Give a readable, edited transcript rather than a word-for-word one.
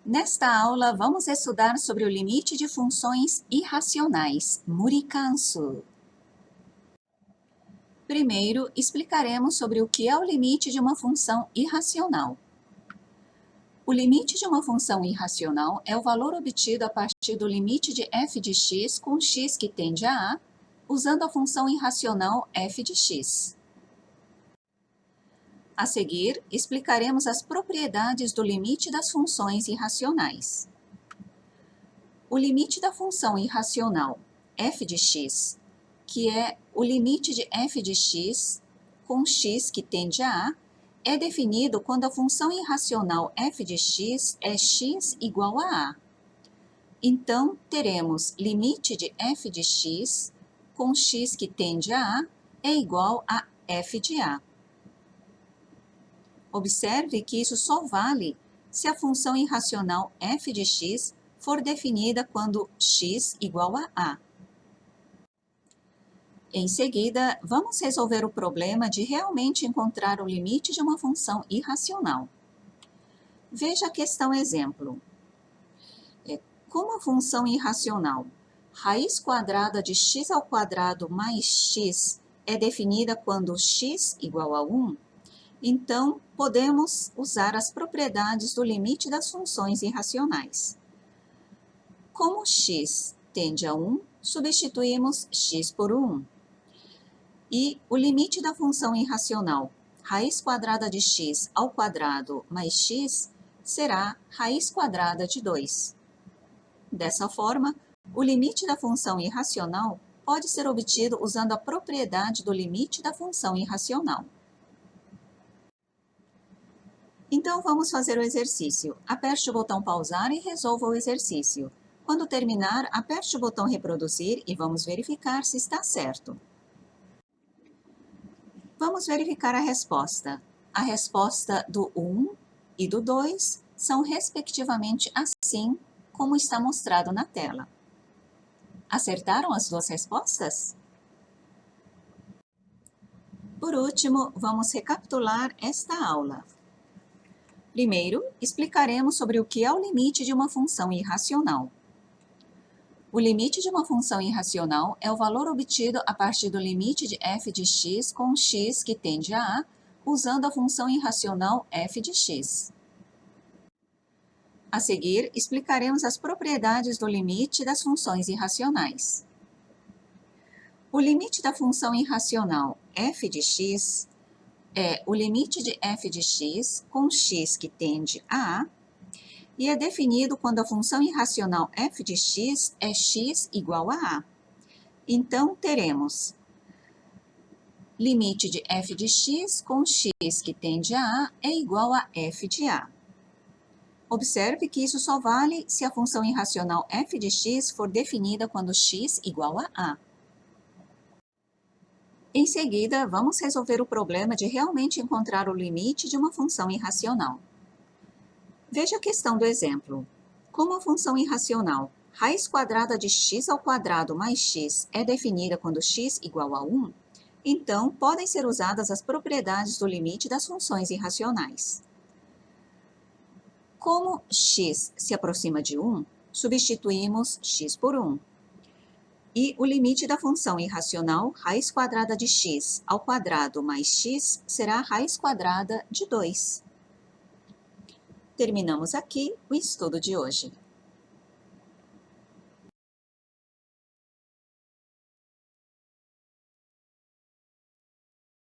Nesta aula, vamos estudar sobre o limite de funções irracionais, Murikansu. Primeiro, explicaremos sobre o que é o limite de uma função irracional. O limite de uma função irracional é o valor obtido a partir do limite de f de x com x que tende a A, usando a função irracional f de x. A seguir, explicaremos as propriedades do limite das funções irracionais. O limite da função irracional f de x, que é o limite de f de x com x que tende a A, é definido quando a função irracional f de x é x igual a A. Então, teremos limite de f de x com x que tende a A é igual a f de A. Observe que isso só vale se a função irracional f de x for definida quando x igual a A. Em seguida, vamos resolver o problema de realmente encontrar o limite de uma função irracional. Veja a questão exemplo. Como a função irracional raiz quadrada de x ao quadrado mais x é definida quando x igual a 1, então podemos usar as propriedades do limite das funções irracionais. Como x tende a 1, substituímos x por 1. E o limite da função irracional raiz quadrada de x ao quadrado mais x será raiz quadrada de 2. Dessa forma, o limite da função irracional pode ser obtido usando a propriedade do limite da função irracional. Então, vamos fazer o exercício. Aperte o botão pausar e resolva o exercício. Quando terminar, aperte o botão reproduzir e vamos verificar se está certo. Vamos verificar a resposta. A resposta do 1 e do 2 são respectivamente assim como está mostrado na tela. Acertaram as duas respostas? Por último, vamos recapitular esta aula. Primeiro, explicaremos sobre o que é o limite de uma função irracional. O limite de uma função irracional é o valor obtido a partir do limite de f de x com x que tende a A, usando a função irracional f de x. A seguir, explicaremos as propriedades do limite das funções irracionais. O limite da função irracional f de x é o limite de f de x com x que tende a A, e é definido quando a função irracional f de x é x igual a A. Então, teremos limite de f de x com x que tende a A é igual a f de A. Observe que isso só vale se a função irracional f de x for definida quando x igual a A. Em seguida, vamos resolver o problema de realmente encontrar o limite de uma função irracional. Veja a questão do exemplo. Como a função irracional raiz quadrada de x ao quadrado mais x é definida quando x igual a 1, então podem ser usadas as propriedades do limite das funções irracionais. Como x se aproxima de 1, substituímos x por 1. E o limite da função irracional raiz quadrada de x ao quadrado mais x será raiz quadrada de 2. Terminamos aqui o estudo de hoje.